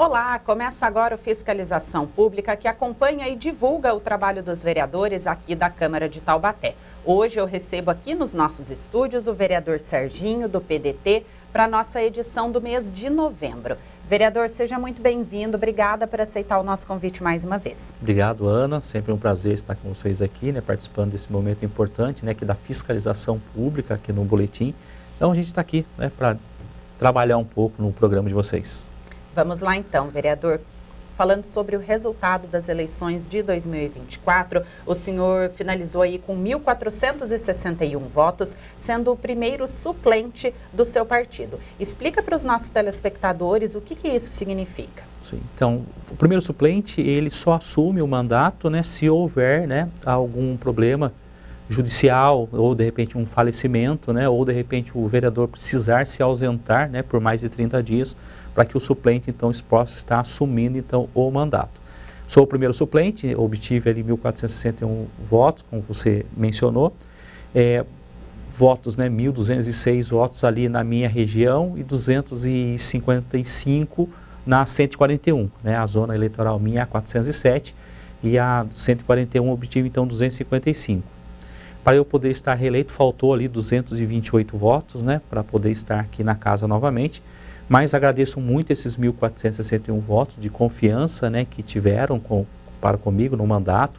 Olá, começa agora o Fiscalização Pública, que acompanha e divulga o trabalho dos vereadores aqui da Câmara de Taubaté. Hoje eu recebo aqui nos nossos estúdios o vereador Serginho, do PDT, para a nossa edição do mês de novembro. Vereador, seja muito bem-vindo, obrigada por aceitar o nosso convite mais uma vez. Obrigado, Ana, sempre um prazer estar com vocês aqui, participando desse momento importante, que da fiscalização pública aqui no Boletim. Então a gente está aqui, para trabalhar um pouco no programa de vocês. Vamos lá então, vereador. Falando sobre o resultado das eleições de 2024, o senhor finalizou aí com 1.461 votos, sendo o primeiro suplente do seu partido. Explica para os nossos telespectadores o que isso significa. Sim, então, o primeiro suplente, ele só assume o mandato, se houver, algum problema judicial, ou de repente um falecimento, ou de repente o vereador precisar se ausentar, por mais de 30 dias, para que o suplente, então, possa estar assumindo, então, o mandato. Sou o primeiro suplente, obtive ali 1.461 votos, como você mencionou, votos, 1.206 votos ali na minha região e 255 na 141, a zona eleitoral minha é a 407 e a 141 obtive, então, 255. Para eu poder estar reeleito, faltou ali 228 votos, para poder estar aqui na casa novamente. Mas agradeço muito esses 1.461 votos de confiança, que tiveram para comigo no mandato.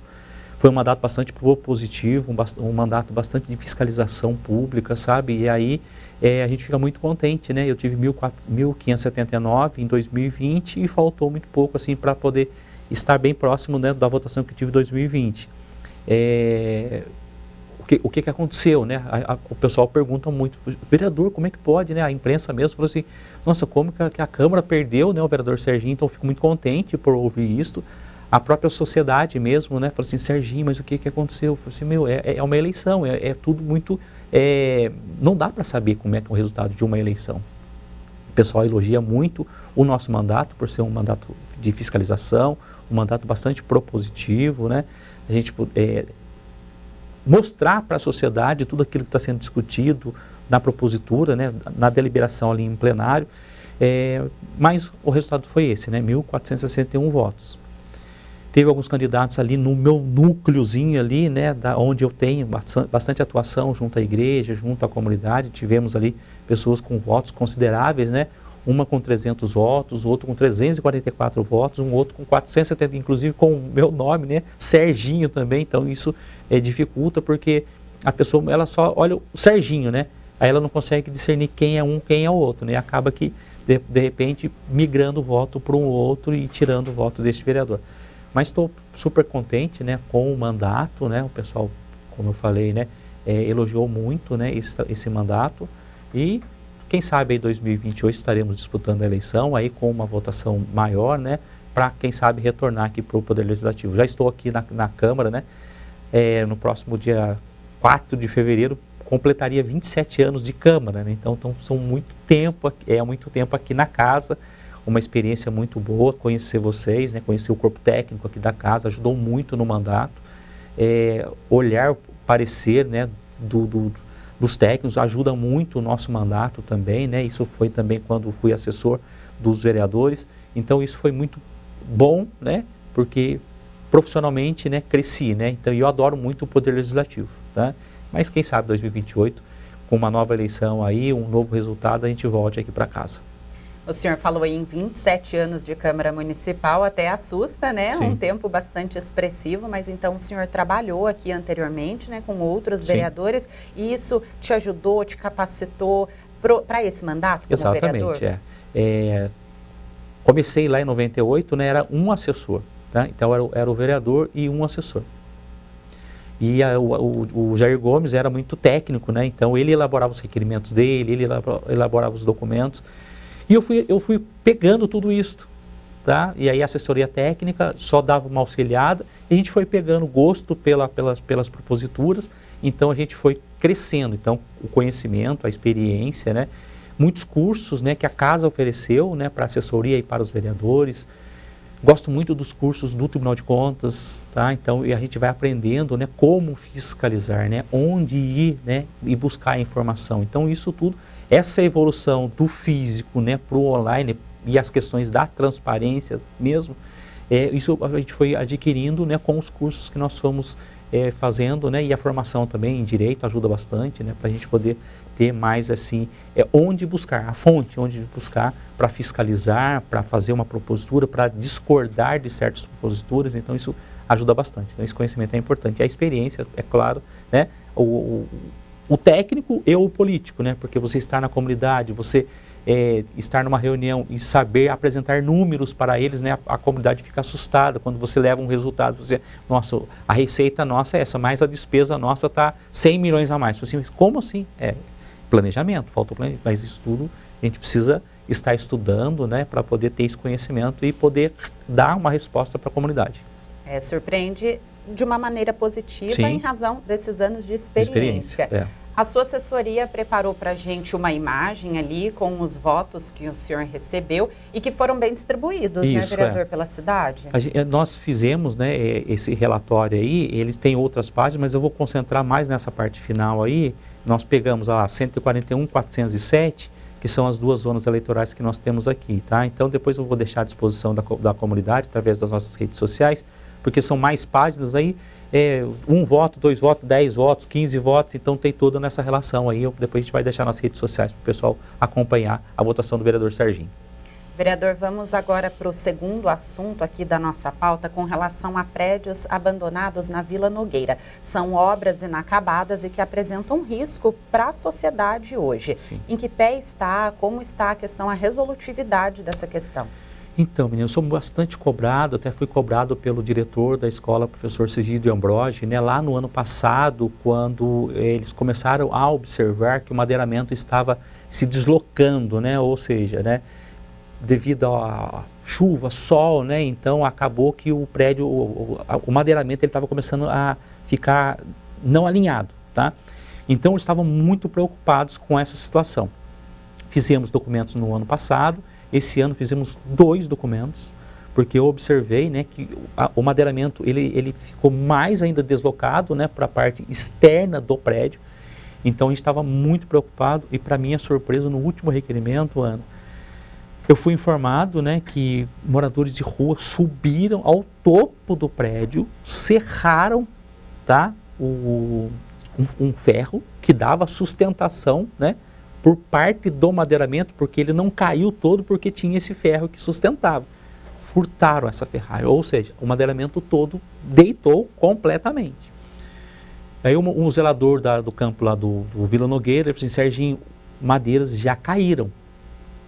Foi um mandato bastante propositivo, um mandato bastante de fiscalização pública, sabe? E aí a gente fica muito contente, Eu tive 1.579 em 2020 e faltou muito pouco, assim, para poder estar bem próximo, da votação que tive em 2020. O que aconteceu, o pessoal pergunta muito, vereador, como é que pode, A imprensa mesmo falou assim, nossa, como que a Câmara perdeu, o vereador Serginho, então eu fico muito contente por ouvir isso. A própria sociedade mesmo, falou assim, Serginho, mas o que aconteceu? Eu falei assim, é uma eleição, é tudo muito, não dá para saber como é que é o resultado de uma eleição. O pessoal elogia muito o nosso mandato, por ser um mandato de fiscalização, um mandato bastante propositivo, A gente mostrar para a sociedade tudo aquilo que está sendo discutido na propositura, na deliberação ali em plenário, mas o resultado foi esse, 1.461 votos. Teve alguns candidatos ali no meu núcleozinho ali, onde eu tenho bastante atuação junto à igreja, junto à comunidade, tivemos ali pessoas com votos consideráveis, uma com 300 votos, outro com 344 votos, um outro com 470, inclusive com o meu nome, Serginho também, então isso dificulta porque a pessoa, ela só olha o Serginho, aí ela não consegue discernir quem é um, quem é o outro, e acaba que, de repente, migrando o voto para um outro e tirando o voto deste vereador. Mas estou super contente, com o mandato, o pessoal, como eu falei, elogiou muito, esse mandato e quem sabe em 2028 estaremos disputando a eleição aí com uma votação maior, para quem sabe retornar aqui para o Poder Legislativo. Já estou aqui na Câmara, no próximo dia 4 de fevereiro completaria 27 anos de Câmara, então são muito tempo aqui na casa, uma experiência muito boa, conhecer vocês, conhecer o corpo técnico aqui da casa, ajudou muito no mandato, olhar o parecer, dos técnicos, ajuda muito o nosso mandato também, isso foi também quando fui assessor dos vereadores, então isso foi muito bom, porque profissionalmente, cresci, então eu adoro muito o Poder Legislativo, mas quem sabe 2028, com uma nova eleição aí, um novo resultado, a gente volte aqui para casa. O senhor falou aí em 27 anos de Câmara Municipal, até assusta, Sim. Um tempo bastante expressivo, mas então o senhor trabalhou aqui anteriormente, com outros Sim. vereadores, e isso te ajudou, te capacitou para esse mandato como Exatamente, vereador? Comecei lá em 98, era um assessor, então era o vereador e um assessor. E o Jair Gomes era muito técnico, então ele elaborava os requerimentos dele, ele elaborava os documentos, e eu fui pegando tudo isso, E aí a assessoria técnica só dava uma auxiliada, e a gente foi pegando gosto pelas proposituras, então a gente foi crescendo, então o conhecimento, a experiência, muitos cursos, que a casa ofereceu, para a assessoria e para os vereadores. Gosto muito dos cursos do Tribunal de Contas, Então a gente vai aprendendo, como fiscalizar, onde ir, e buscar a informação. Então isso tudo, essa evolução do físico, para o online, e as questões da transparência mesmo, isso a gente foi adquirindo, né, com os cursos que nós fomos fazendo, né, e a formação também em direito ajuda bastante, né, para a gente poder ter mais assim, onde buscar, a fonte, onde buscar para fiscalizar, para fazer uma propositura, para discordar de certas proposituras, então isso ajuda bastante. Então esse conhecimento é importante. E a experiência, é claro, né, o técnico e o político, né, porque você está na comunidade, você estar numa reunião e saber apresentar números para eles, né, a comunidade fica assustada quando você leva um resultado, você, nossa, a receita nossa é essa, mas a despesa nossa está 100 milhões a mais. Assim, como assim? Planejamento, falta planejamento, mas isso tudo a gente precisa estar estudando, né, para poder ter esse conhecimento e poder dar uma resposta para a comunidade. Surpreende de uma maneira positiva. Sim. Em razão desses anos de experiência. A sua assessoria preparou para a gente uma imagem ali com os votos que o senhor recebeu e que foram bem distribuídos, isso, né, vereador, pela cidade? Nós fizemos, né, esse relatório aí, eles têm outras páginas, mas eu vou concentrar mais nessa parte final aí. Nós pegamos lá 141, 407, que são as 2 zonas eleitorais que nós temos aqui, tá? Então depois eu vou deixar à disposição da comunidade, através das nossas redes sociais, porque são mais páginas aí, 1 voto, 2 votos, 10 votos, 15 votos, então tem toda nessa relação aí. Depois a gente vai deixar nas redes sociais para o pessoal acompanhar a votação do vereador Serginho. Vereador, vamos agora para o segundo assunto aqui da nossa pauta com relação a prédios abandonados na Vila Nogueira. São obras inacabadas e que apresentam risco para a sociedade hoje. Sim. Em que pé está, como está a questão, a resolutividade dessa questão? Então, menino, eu sou bastante cobrado, até fui cobrado pelo diretor da escola, professor Cesídio Ambrogi, né, lá no ano passado, quando eles começaram a observar que o madeiramento estava se deslocando, né, ou seja, né, devido a chuva, sol, né, então acabou que o prédio, o madeiramento, ele estava começando a ficar não alinhado, tá? Então eles estavam muito preocupados com essa situação. Fizemos documentos no ano passado. Esse ano fizemos 2 documentos, porque eu observei, né, que o madeiramento ele ficou mais ainda deslocado, né, para a parte externa do prédio. Então a gente estava muito preocupado e, para minha surpresa, no último requerimento, Ana, eu fui informado, né, que moradores de rua subiram ao topo do prédio, serraram, tá, um ferro que dava sustentação, né, por parte do madeiramento, porque ele não caiu todo porque tinha esse ferro que sustentava. Furtaram essa ferragem, ou seja, o madeiramento todo deitou completamente. Aí um zelador do campo lá do Vila Nogueira, ele falou assim: Serginho, madeiras já caíram,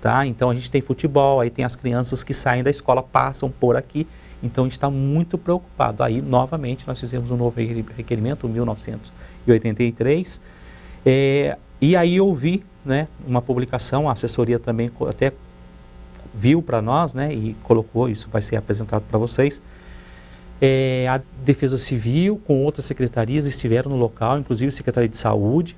tá? Então a gente tem futebol, aí tem as crianças que saem da escola, passam por aqui, então a gente está muito preocupado. Aí, novamente, nós fizemos um novo requerimento, 1983, e aí eu vi, né, uma publicação, a assessoria também até viu para nós, né, e colocou, isso vai ser apresentado para vocês. A Defesa Civil com outras secretarias estiveram no local, inclusive a Secretaria de Saúde.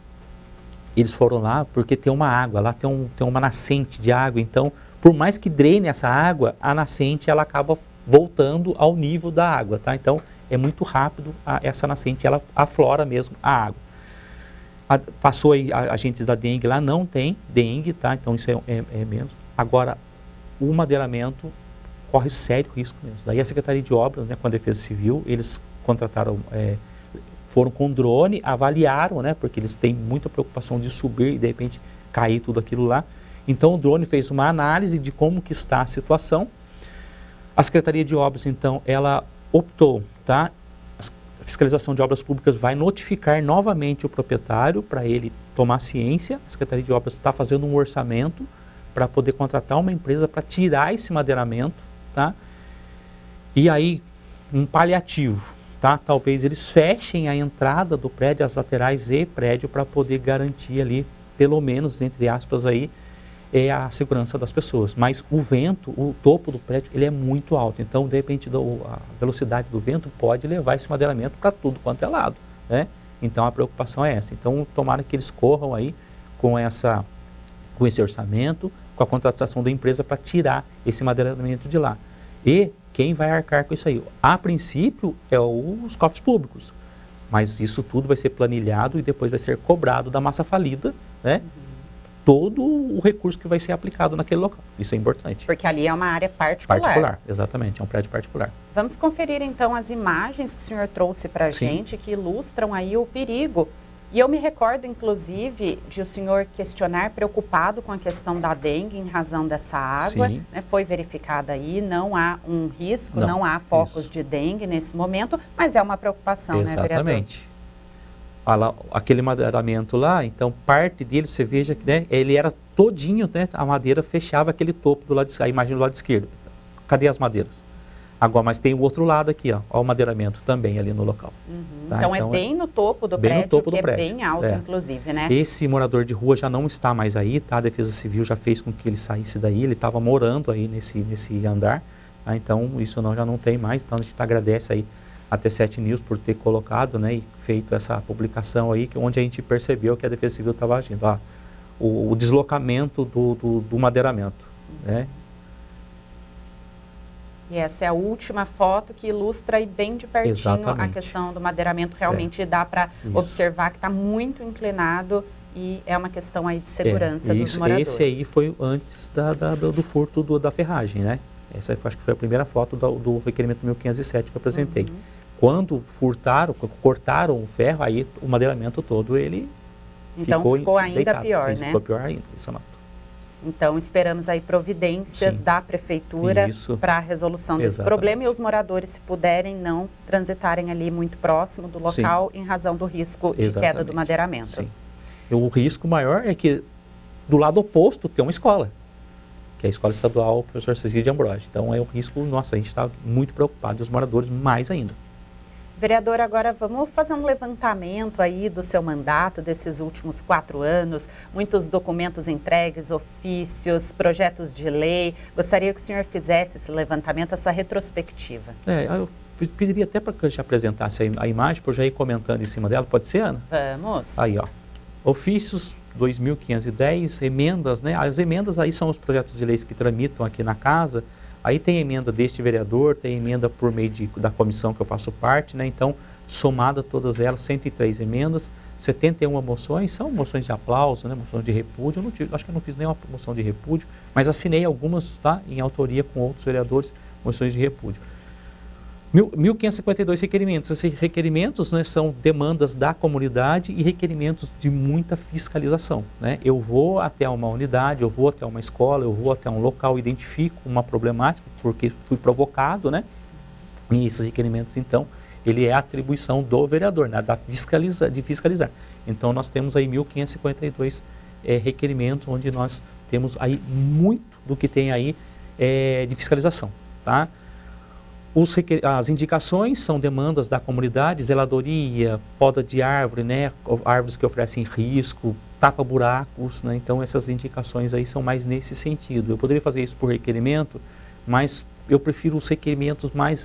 Eles foram lá porque tem uma água, lá tem uma nascente de água, então por mais que drene essa água, a nascente ela acaba voltando ao nível da água, tá? Então é muito rápido essa nascente, ela aflora mesmo a água. Passou aí agentes da dengue lá, não tem dengue, tá? Então isso é menos. Agora, o madeiramento corre sério risco mesmo. Daí a Secretaria de Obras, né, com a Defesa Civil, eles contrataram, foram com drone, avaliaram, né, porque eles têm muita preocupação de subir e de repente cair tudo aquilo lá. Então o drone fez uma análise de como que está a situação. A Secretaria de Obras, então, ela optou, tá? A fiscalização de obras públicas vai notificar novamente o proprietário para ele tomar ciência. A Secretaria de Obras está fazendo um orçamento para poder contratar uma empresa para tirar esse madeiramento, tá? E aí, um paliativo, tá? Talvez eles fechem a entrada do prédio, as laterais e prédio, para poder garantir ali, pelo menos, entre aspas, aí, a segurança das pessoas. Mas o vento, o topo do prédio, ele é muito alto. Então, de repente, a velocidade do vento pode levar esse madeiramento para tudo quanto é lado, né? Então, a preocupação é essa. Então, tomara que eles corram aí com esse orçamento, com a contratação da empresa para tirar esse madeiramento de lá. E quem vai arcar com isso aí? A princípio, os cofres públicos. Mas isso tudo vai ser planilhado e depois vai ser cobrado da massa falida, né? todo o recurso que vai ser aplicado naquele local. Isso é importante. Porque ali é uma área particular. Particular, exatamente, é um prédio particular. Vamos conferir então as imagens que o senhor trouxe para a gente, que ilustram aí o perigo. E eu me recordo, inclusive, de o senhor questionar, preocupado com a questão da dengue em razão dessa água. Né? Foi verificada aí, não há um risco, não há focos de dengue nesse momento, mas é uma preocupação, né, vereador? Exatamente. Aquele madeiramento lá, então parte dele, você veja que, né, ele era todinho, né, a madeira fechava aquele topo do lado, a imagem do lado esquerdo. Cadê as madeiras? Agora, mas tem o outro lado aqui, ó o madeiramento também ali no local. Tá? Então é bem no topo do prédio, que é bem alto, inclusive, né? Esse morador de rua já não está mais aí, tá? A Defesa Civil já fez com que ele saísse daí, ele estava morando aí nesse andar, tá? Então isso já não tem mais, então a gente agradece aí a T7 News por ter colocado, né, e feito essa publicação aí, onde a gente percebeu que a Defesa Civil estava agindo, o deslocamento do madeiramento, né? E essa é a última foto que ilustra aí bem de pertinho a questão do madeiramento. Realmente dá para observar que está muito inclinado e é uma questão aí de segurança dos moradores. Esse aí foi antes do furto da ferragem, né? Essa acho que foi a primeira foto do requerimento 1507 que eu apresentei. Quando cortaram o ferro, aí o madeiramento todo ele ficou ainda deitado, pior, né? Ficou pior ainda, isso. Então, esperamos aí providências da Prefeitura para a resolução desse problema e os moradores, se puderem, não transitarem ali muito próximo do local em razão do risco de queda do madeiramento. Sim. O risco maior é que do lado oposto tem uma escola, que é a Escola Estadual Professor Cecílio de Ambrosio. Então, é um risco, nossa, a gente está muito preocupado e os moradores mais ainda. Vereador, agora vamos fazer um levantamento aí do seu mandato, desses últimos 4 anos, muitos documentos entregues, ofícios, projetos de lei. Gostaria que o senhor fizesse esse levantamento, essa retrospectiva. Eu pediria até para que eu te apresentasse a imagem, para eu já ir comentando em cima dela, pode ser, Ana? Vamos. Aí, ó, ofícios 2.510, emendas, né? As emendas aí são os projetos de leis que tramitam aqui na casa. Aí tem emenda deste vereador, tem emenda por meio da comissão que eu faço parte, né? Então, somada todas elas, 103 emendas, 71 moções, são moções de aplauso, né? Moções de repúdio. Acho que eu não fiz nenhuma moção de repúdio, mas assinei algumas, tá? Em autoria com outros vereadores, moções de repúdio. 1.552 requerimentos. Esses requerimentos, né, são demandas da comunidade e requerimentos de muita fiscalização, né? Eu vou até uma unidade, eu vou até uma escola, eu vou até um local, identifico uma problemática, porque fui provocado, né? E esses requerimentos, então, ele é a atribuição do vereador, né, de fiscalizar. Então, nós temos aí 1.552 requerimentos, onde nós temos aí muito do que tem aí de fiscalização, tá? As indicações são demandas da comunidade, zeladoria, poda de árvore, né, árvores que oferecem risco, tapa-buracos, né, então essas indicações aí são mais nesse sentido. Eu poderia fazer isso por requerimento, mas eu prefiro os requerimentos mais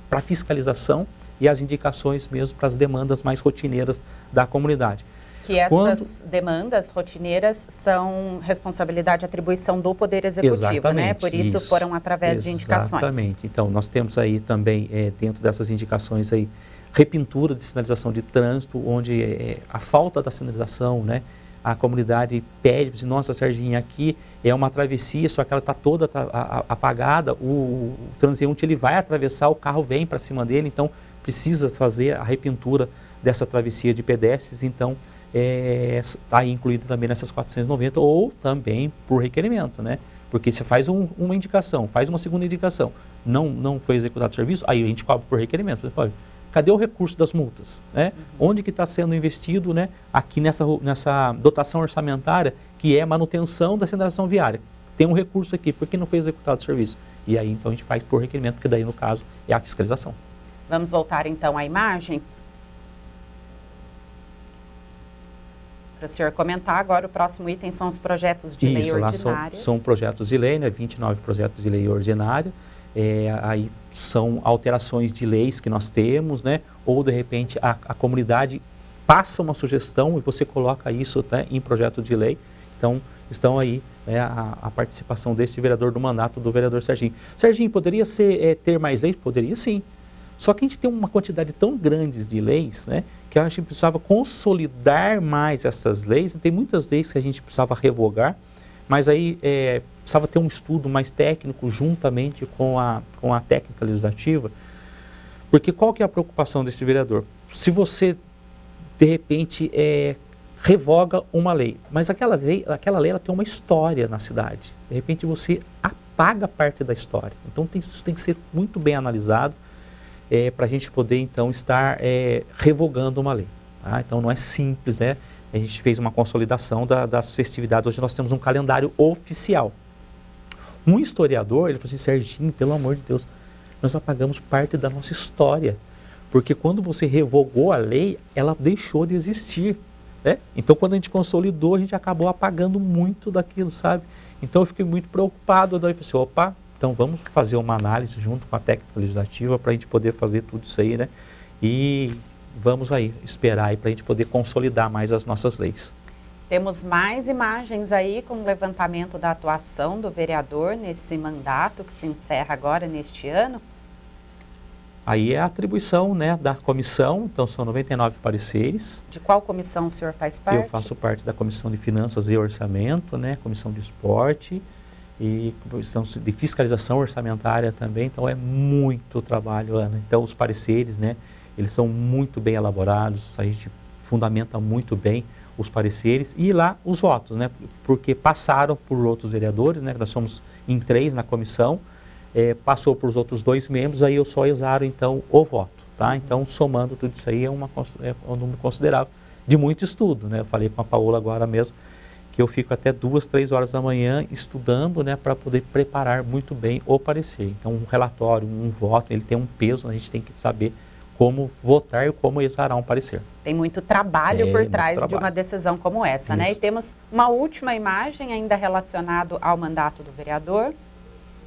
para fiscalização e as indicações mesmo para as demandas mais rotineiras da comunidade. Que essas demandas rotineiras são responsabilidade e atribuição do Poder Executivo, né? Por isso foram através de indicações. Exatamente. Então, nós temos aí também, dentro dessas indicações aí, repintura de sinalização de trânsito, onde a falta da sinalização, né? A comunidade pede, assim, nossa, Serginho, aqui é uma travessia, só que ela está toda apagada, o transeunte ele vai atravessar, o carro vem para cima dele, então precisa fazer a repintura dessa travessia de pedestres, então está incluído também nessas 490 ou também por requerimento, né? Porque você faz uma indicação, faz uma segunda indicação, não foi executado o serviço, aí a gente cobra por requerimento. Você pode, cadê o recurso das multas? Né? Onde que está sendo investido, né, aqui nessa dotação orçamentária, que é a manutenção da sinalização viária? Tem um recurso aqui, por que não foi executado o serviço? E aí então a gente faz por requerimento, porque daí no caso é a fiscalização. Vamos voltar então à imagem. Para o senhor comentar agora, o próximo item são os projetos de lei ordinária. São projetos de lei, né, 29 projetos de lei ordinária, aí são alterações de leis que nós temos, né, ou de repente a comunidade passa uma sugestão e você coloca isso, né, em projeto de lei. Então, estão aí, né, a participação deste vereador do mandato do vereador Serginho. Serginho, poderia ter mais leis? Poderia sim. Só que a gente tem uma quantidade tão grande de leis, né, que a gente precisava consolidar mais essas leis. Tem muitas leis que a gente precisava revogar, mas aí precisava ter um estudo mais técnico juntamente com a técnica legislativa, porque qual que é a preocupação desse vereador? Se você, de repente, revoga uma lei, mas aquela lei ela tem uma história na cidade, de repente você apaga parte da história, então isso tem que ser muito bem analisado, para a gente poder então estar revogando uma lei. Tá? Então não é simples, né? A gente fez uma consolidação das festividades, hoje nós temos um calendário oficial. Um historiador, ele falou assim, Serginho, pelo amor de Deus, nós apagamos parte da nossa história, porque quando você revogou a lei, ela deixou de existir, né? Então quando a gente consolidou, a gente acabou apagando muito daquilo, sabe? Então eu fiquei muito preocupado, daí eu falei assim, opa, então vamos fazer uma análise junto com a técnica legislativa para a gente poder fazer tudo isso aí, né? E vamos aí esperar aí para a gente poder consolidar mais as nossas leis. Temos mais imagens aí com o levantamento da atuação do vereador nesse mandato que se encerra agora neste ano. Aí é a atribuição, né, da comissão, então são 99 pareceres. De qual comissão o senhor faz parte? Eu faço parte da Comissão de Finanças e Orçamento, né, Comissão de Esporte e Comissão de Fiscalização Orçamentária também, então é muito trabalho, Ana. Então os pareceres, né, eles são muito bem elaborados, a gente fundamenta muito bem os pareceres e lá os votos, né, porque passaram por outros vereadores, né, nós somos em 3 na comissão, passou por os outros 2 membros, aí eu só exaro então o voto, tá? Então um tudo isso aí é um número considerável de muito estudo, né? Eu falei com a Paola agora mesmo que eu fico até 2, 3 horas da manhã estudando, né, para poder preparar muito bem o parecer. Então um relatório, um voto, ele tem um peso, a gente tem que saber como votar e como exarar um parecer. Tem muito trabalho por trás de uma decisão como essa, né? E temos uma última imagem ainda relacionado ao mandato do vereador.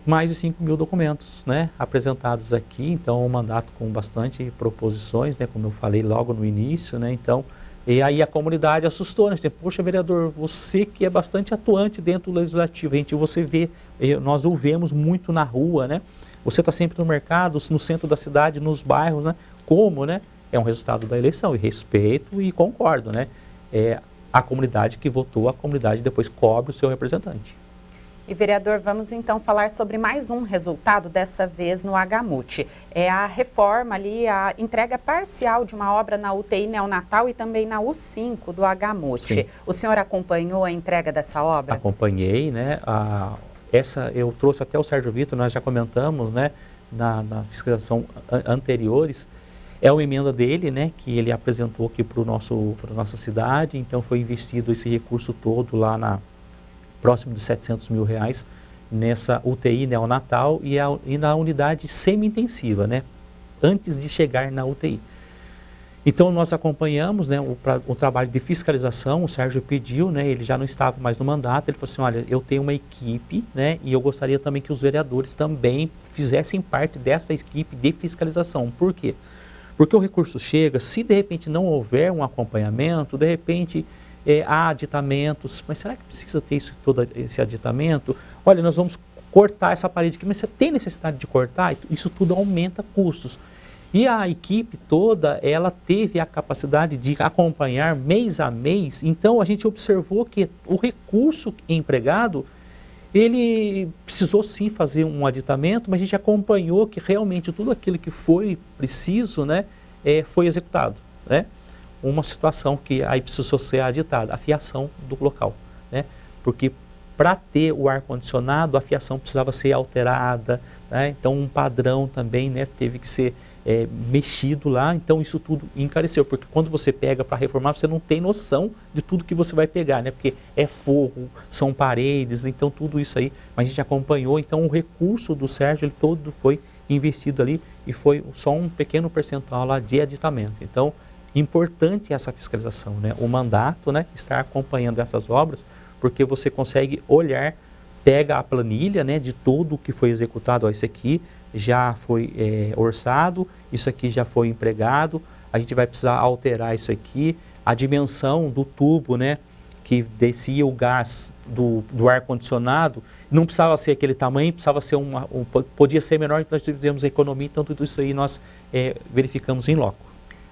Mais de 5 mil documentos, né, apresentados aqui, então um mandato com bastante proposições, né, como eu falei logo no início, né, então, e aí a comunidade assustou, né, assim, poxa vereador, você que é bastante atuante dentro do legislativo, você vê, nós o vemos muito na rua, né, você está sempre no mercado, no centro da cidade, nos bairros, né, como, né, é um resultado da eleição, e respeito e concordo, né, a comunidade que votou, a comunidade depois cobre o seu representante. E, vereador, vamos então falar sobre mais um resultado, dessa vez no HMUT. É a reforma ali, a entrega parcial de uma obra na UTI neonatal e também na U5 do HMUT. Sim. O senhor acompanhou a entrega dessa obra? Acompanhei, né? Essa eu trouxe até o Sérgio Vitor, nós já comentamos, né? Na fiscalização anteriores. É uma emenda dele, né? Que ele apresentou aqui para nossa cidade, então foi investido esse recurso todo lá próximo de R$700 mil nessa UTI neonatal e na unidade semi-intensiva, né, antes de chegar na UTI. Então nós acompanhamos, né, o trabalho de fiscalização, o Sérgio pediu, né, ele já não estava mais no mandato, ele falou assim, olha, eu tenho uma equipe, né, e eu gostaria também que os vereadores também fizessem parte dessa equipe de fiscalização. Por quê? Porque o recurso chega, se de repente não houver um acompanhamento, de repente há aditamentos, mas será que precisa ter todo esse aditamento? Olha, nós vamos cortar essa parede aqui, mas você tem necessidade de cortar? Isso tudo aumenta custos. E a equipe toda, ela teve a capacidade de acompanhar mês a mês, então a gente observou que o recurso empregado, ele precisou sim fazer um aditamento, mas a gente acompanhou que realmente tudo aquilo que foi preciso, né, foi executado, né? Uma situação que aí precisou ser aditada, a fiação do local, né? Porque para ter o ar-condicionado, a fiação precisava ser alterada, né? Então um padrão também, né, teve que ser mexido lá, então isso tudo encareceu, porque quando você pega para reformar, você não tem noção de tudo que você vai pegar, né? Porque é forro, são paredes, então tudo isso aí, mas a gente acompanhou, então o recurso do Sérgio, ele todo foi investido ali e foi só um pequeno percentual lá de aditamento. Então, importante essa fiscalização, né? O mandato, né, estar acompanhando essas obras, porque você consegue olhar, pega a planilha, né, de tudo o que foi executado, ó, isso aqui já foi orçado, isso aqui já foi empregado, a gente vai precisar alterar isso aqui, a dimensão do tubo, né, que descia o gás do ar-condicionado, não precisava ser aquele tamanho, precisava ser podia ser menor, nós fizemos economia, então tudo isso aí nós verificamos em loco.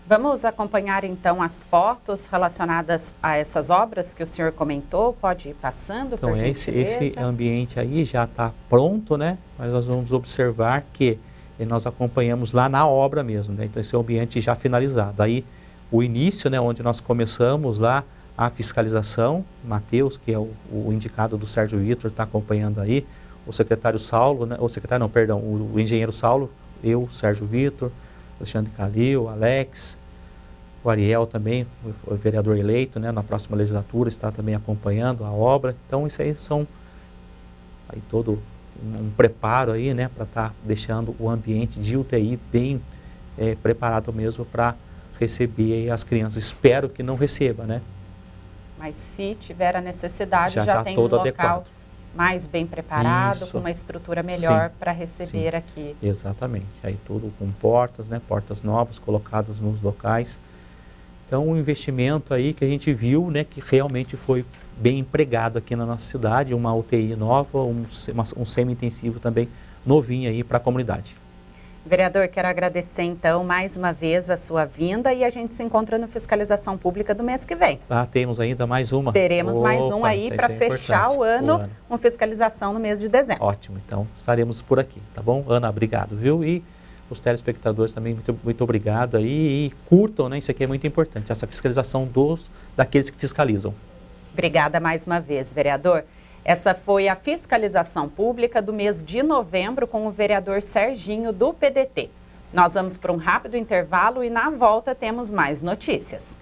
Vamos acompanhar então as fotos relacionadas a essas obras que o senhor comentou, pode ir passando, então, por gentileza. Esse ambiente aí já está pronto, né? Mas nós vamos observar que nós acompanhamos lá na obra mesmo, né? Então esse é o ambiente já finalizado. Aí o início, né, onde nós começamos lá a fiscalização, Matheus, que é o indicado do Sérgio Vitor, está acompanhando aí, o secretário Saulo, né, o engenheiro Saulo, eu, Sérgio Vitor, Alexandre Calil, Alex, o Ariel também, o vereador eleito, né, na próxima legislatura, está também acompanhando a obra. Então isso aí são aí todo um preparo aí, né, para estar deixando o ambiente de UTI bem preparado mesmo para receber as crianças. Espero que não receba, né? Mas se tiver a necessidade, já tem todo um local adequado, mais bem preparado, isso, com uma estrutura melhor para sim, receber aqui. Exatamente. Aí tudo com portas, né? Portas novas colocadas nos locais. Então, um investimento aí que a gente viu, né? Que realmente foi bem empregado aqui na nossa cidade, uma UTI nova, um semi-intensivo também novinho aí para a comunidade. Vereador, quero agradecer então mais uma vez a sua vinda e a gente se encontra no Fiscalização Pública do mês que vem. Temos ainda mais uma. Teremos mais um aí para fechar o ano com fiscalização no mês de dezembro. Ótimo, então estaremos por aqui, tá bom? Ana, obrigado, viu? E os telespectadores também, muito obrigado aí, e curtam, né? Isso aqui é muito importante, essa fiscalização daqueles que fiscalizam. Obrigada mais uma vez, vereador. Essa foi a fiscalização pública do mês de novembro com o vereador Serginho do PDT. Nós vamos para um rápido intervalo e na volta temos mais notícias.